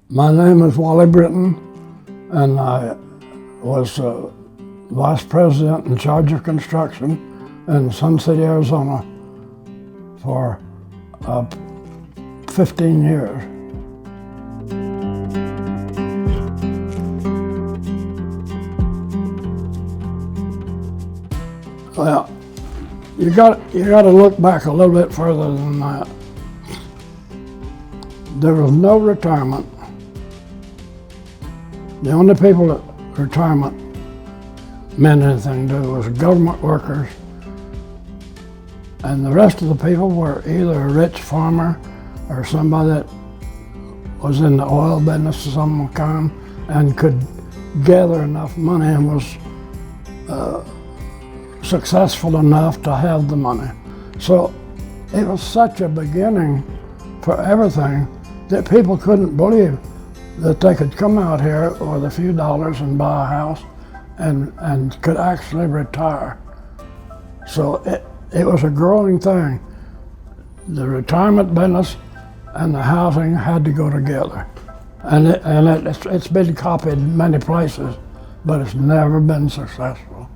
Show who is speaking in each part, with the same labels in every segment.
Speaker 1: My name is Wally Britton, and I was Vice President in charge of construction in Sun City, Arizona for 15 years. Well, you got to look back a little bit further than that. There was no retirement. The only people that retirement meant anything to was government workers, and the rest of the people were either a rich farmer or somebody that was in the oil business of some kind and could gather enough money and was successful enough to have the money. So it was such a beginning for everything that people couldn't believe that they could come out here with a few dollars and buy a house and could actually retire. So it was a growing thing. The retirement business and the housing had to go together. And it's been copied in many places, but it's never been successful.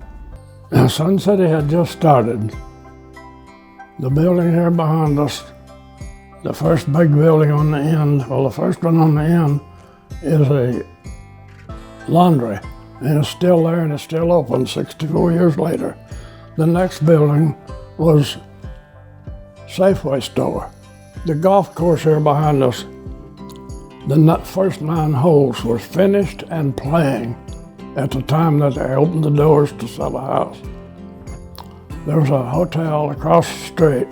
Speaker 1: Now, Sun City had just started. The building here behind us, the first big building on the end, well, the first one on the end is a laundry, and it's still there and it's still open 64 years later. The next building was Safeway store. The golf course here behind us, the first 9 holes was finished and playing at the time that they opened the doors to sell a house. There was a hotel across the street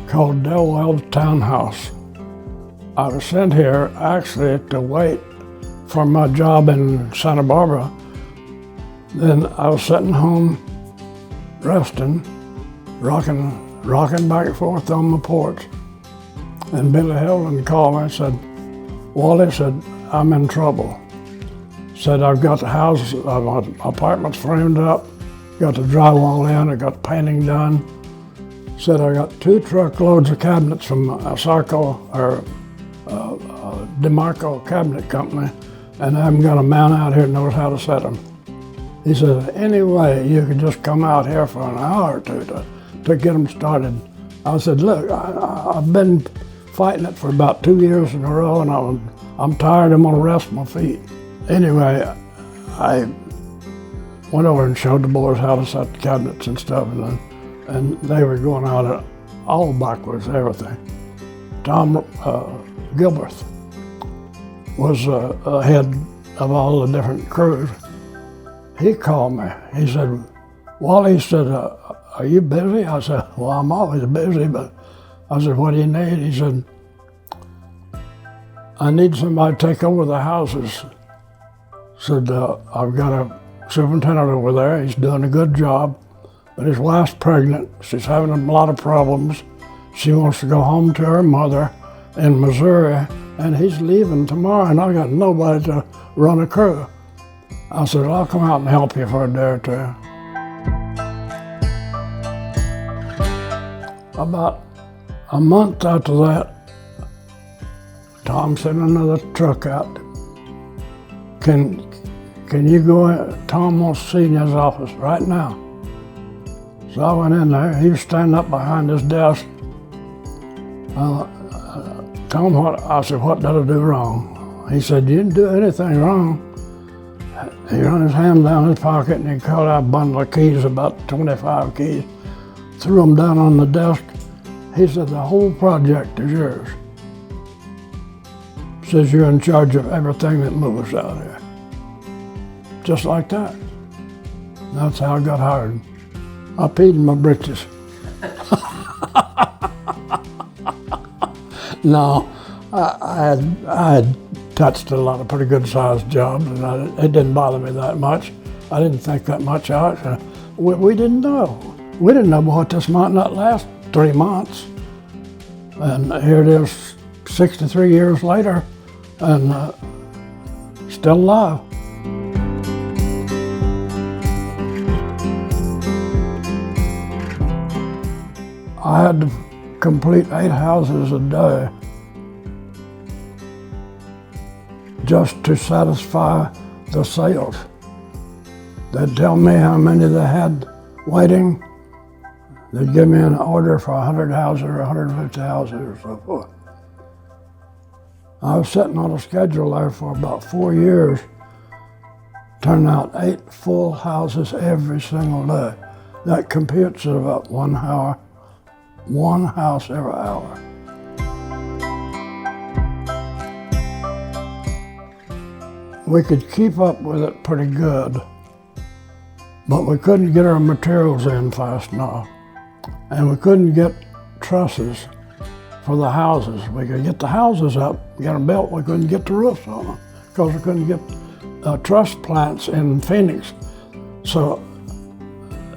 Speaker 1: called Delwell's Townhouse. I was sent here actually to wait for my job in Santa Barbara. Then I was sitting home resting, rocking back and forth on the porch. And Billy Hilden called me and said, "Wally," said, "I'm in trouble." Said, "I've got the house, my apartment's framed up, got the drywall in, I got painting done." Said, "I got 2 truckloads of cabinets from DEVCO Cabinet Company, and I haven't got a man out here that knows how to set them." He said, "Any way you could just come out here for an hour or two to get them started." I said, "Look, I've been fighting it for about 2 years in a row, and I'm tired. I'm gonna rest my feet." Anyway, I went over and showed the boys how to set the cabinets and stuff, and they were going out it all backwards, everything. Tom Gilbert was head of all the different crews. He called me. He said, "Wally," he said, "are you busy?" I said, "Well, I'm always busy, but," I said, "What do you need?" He said, "I need somebody to take over the houses." Said, "I've got a superintendent over there. He's doing a good job, but his wife's pregnant. She's having a lot of problems. She wants to go home to her mother in Missouri, and he's leaving tomorrow, and I got nobody to run a crew." I said, "I'll come out and help you for a day or two." About a month after that, Tom sent another truck out. Can you go in? Tom wants to see you in his office right now." So I went in there. He was standing up behind his desk. Tom, I said, "What did I do wrong?" He said, "You didn't do anything wrong." He ran his hand down his pocket and he called out a bundle of keys, about 25 keys, threw them down on the desk. He said, "The whole project is yours." Says, "You're in charge of everything that moves out here." Just like that. That's how I got hired. I peed in my britches. No, I had touched a lot of pretty good sized jobs, and it didn't bother me that much. I didn't think that much of it. We didn't know. We didn't know what this might not last 3 months. And here it is 63 years later, and still alive. I had to complete 8 houses a day just to satisfy the sales. They'd tell me how many they had waiting. They'd give me an order for 100 houses or 150 houses or so forth. I was sitting on a schedule there for about 4 years, turning out 8 full houses every single day. That computes at about 1 hour, 1 house every hour. We could keep up with it pretty good, but we couldn't get our materials in fast enough. And we couldn't get trusses for the houses. We could get the houses up, get them built, we couldn't get the roofs on them because we couldn't get truss plants in Phoenix. So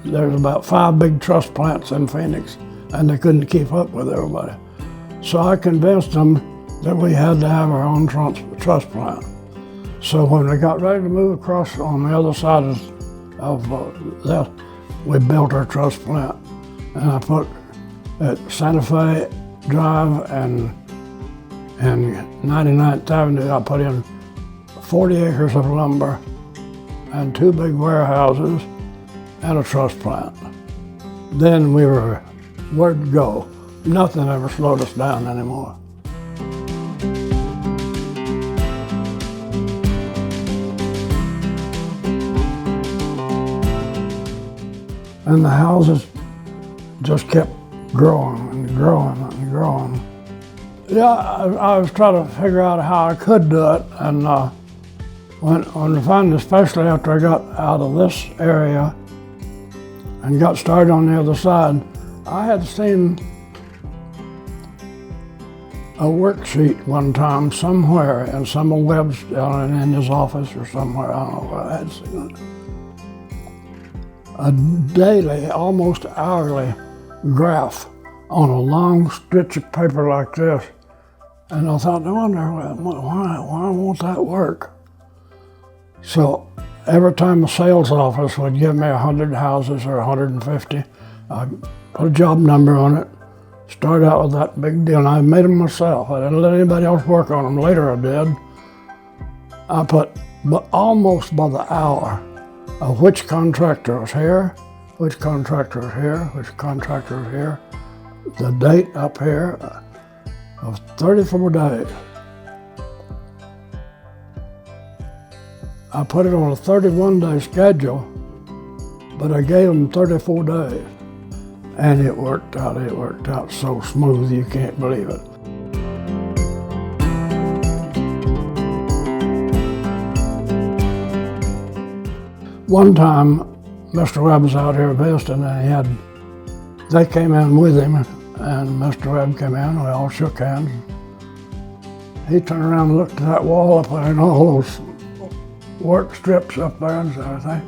Speaker 1: there's about 5 big truss plants in Phoenix, and they couldn't keep up with everybody. So I convinced them that we had to have our own truss plant. So when we got ready to move across on the other side of that, we built our truss plant. And I put at Santa Fe Drive and 99th Avenue, I put in 40 acres of lumber and 2 big warehouses and a truss plant. Then we were where to go. Nothing ever slowed us down anymore. And the houses just kept growing and growing and growing. Yeah, I was trying to figure out how I could do it, and when I found, especially after I got out of this area and got started on the other side, I had seen a worksheet one time somewhere in some of Webb's down in his office or somewhere, I don't know where I had seen it. A daily, almost hourly graph on a long stretch of paper like this. And I thought, I wonder, why won't that work? So every time the sales office would give me 100 houses or 150, I'd put a job number on it, start out with that big deal. And I made them myself. I didn't let anybody else work on them. Later I did. I put almost by the hour of which contractor was here, which contractor was here, which contractor was here, the date up here of 34 days. I put it on a 31-day schedule, but I gave them 34 days. And it worked out so smooth you can't believe it. One time, Mr. Webb was out here visiting, and they came in with him, and Mr. Webb came in, we all shook hands. He turned around and looked at that wall up there and all those work strips up there and everything.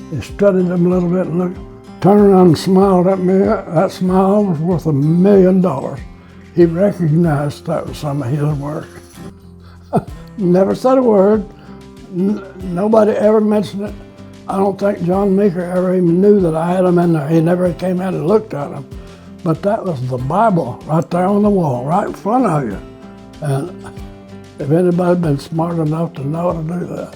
Speaker 1: He studied them a little bit and turned around and smiled at me. That smile was worth $1 million. He recognized that was some of his work. Never said a word. Nobody ever mentioned it. I don't think John Meeker ever even knew that I had them in there. He never came in and looked at them. But that was the Bible right there on the wall, right in front of you. And if anybody had been smart enough to know to do that.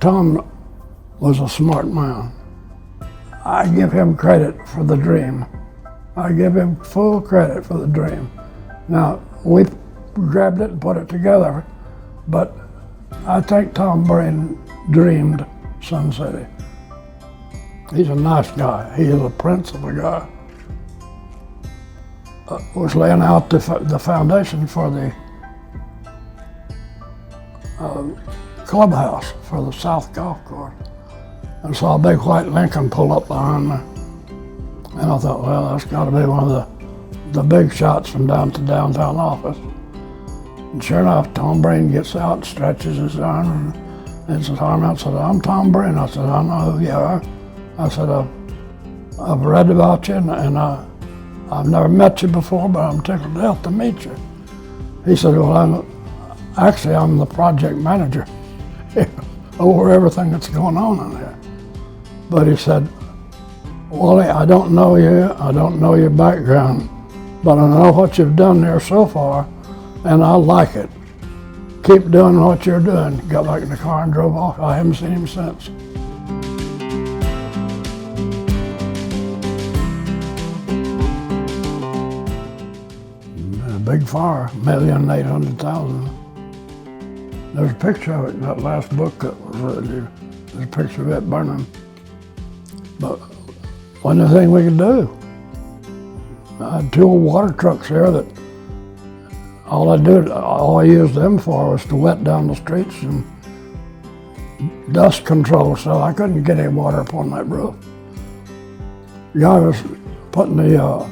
Speaker 1: Tom was a smart man. I give him credit for the dream. I give him full credit for the dream. Now, we grabbed it and put it together, but I think Tom Brain dreamed Sun City. He's a nice guy. He is a principled guy. Was laying out the foundation for the clubhouse for the South Golf Course, and saw a big white Lincoln pull up behind me. And I thought, well, that's got to be one of the big shots from down to downtown office. And sure enough, Tom Brain gets out, stretches his arm, and his arm out. I said, I'm Tom Brain. I said, I know who you are. I said, I've read about you, and I've never met you before, but I'm tickled to death to meet you. He said, well, I'm the project manager over everything that's going on in there. But he said, Wally, I don't know you, I don't know your background, but I know what you've done there so far, and I like it. Keep doing what you're doing. Got back in the car and drove off. I haven't seen him since. A big fire, 1,800,000. There's a picture of it in that last book that was written. There's a picture of it burning. But wasn't anything we could do. I had 2 old water trucks here that all I used them for was to wet down the streets and dust control, so I couldn't get any water up on that roof. The guy was putting the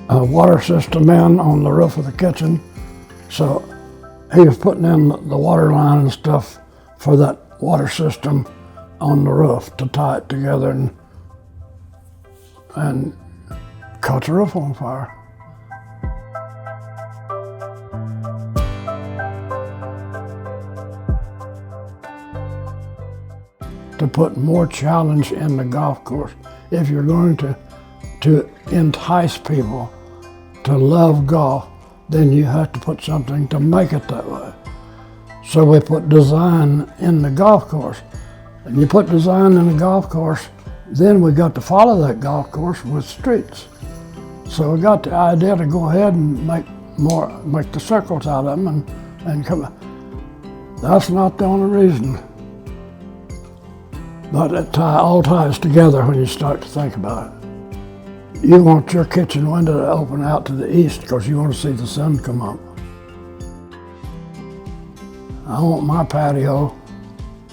Speaker 1: water system in on the roof of the kitchen, so he was putting in the water line and stuff for that water system on the roof to tie it together and caught the roof on fire. To put more challenge in the golf course, if you're going to entice people to love golf, then you have to put something to make it that way. So we put design in the golf course. And you put design in the golf course, then we got to follow that golf course with streets. So we got the idea to go ahead and make the circles out of them and come. That's not the only reason. But it all ties together when you start to think about it. You want your kitchen window to open out to the east because you want to see the sun come up. I want my patio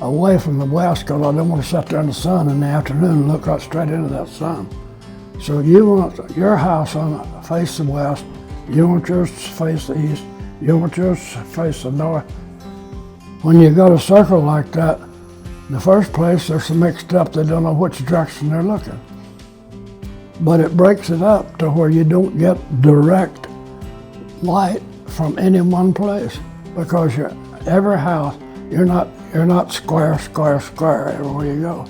Speaker 1: away from the west because I don't want to sit there in the sun in the afternoon and look right straight into that sun. So you want your house on face the west, you want yours to face the east, you want yours to face the north. When you got a circle like that, in the first place, they're so mixed up they don't know which direction they're looking. But it breaks it up to where you don't get direct light from any one place because every house, you're not square everywhere you go.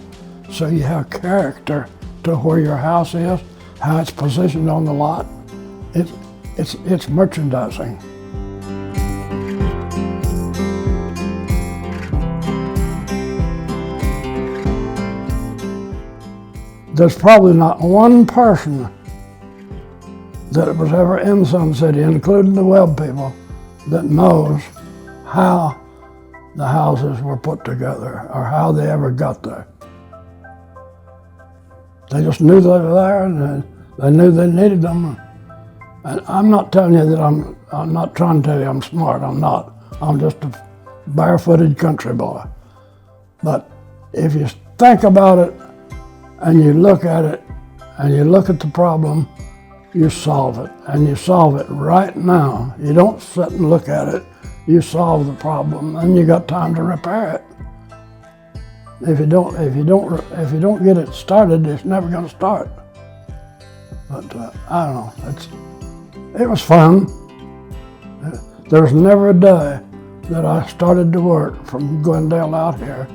Speaker 1: So you have character to where your house is, how it's positioned on the lot. It's merchandising. There's probably not one person that was ever in Sun City, including the Webb people, that knows how the houses were put together or how they ever got there. They just knew they were there and they knew they needed them. And I'm not telling you that I'm not trying to tell you I'm smart, I'm not. I'm just a barefooted country boy. But if you think about it, and you look at it, and you look at the problem, you solve it, and you solve it right now. You don't sit and look at it, you solve the problem, and you got time to repair it. If you don't get it started, it's never gonna start. But I don't know, it was fun. There was never a day that I started to work from Glendale out here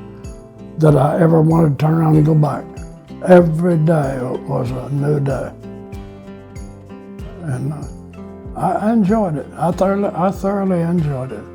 Speaker 1: that I ever wanted to turn around and go back. Every day was a new day. And I enjoyed it. I thoroughly enjoyed it.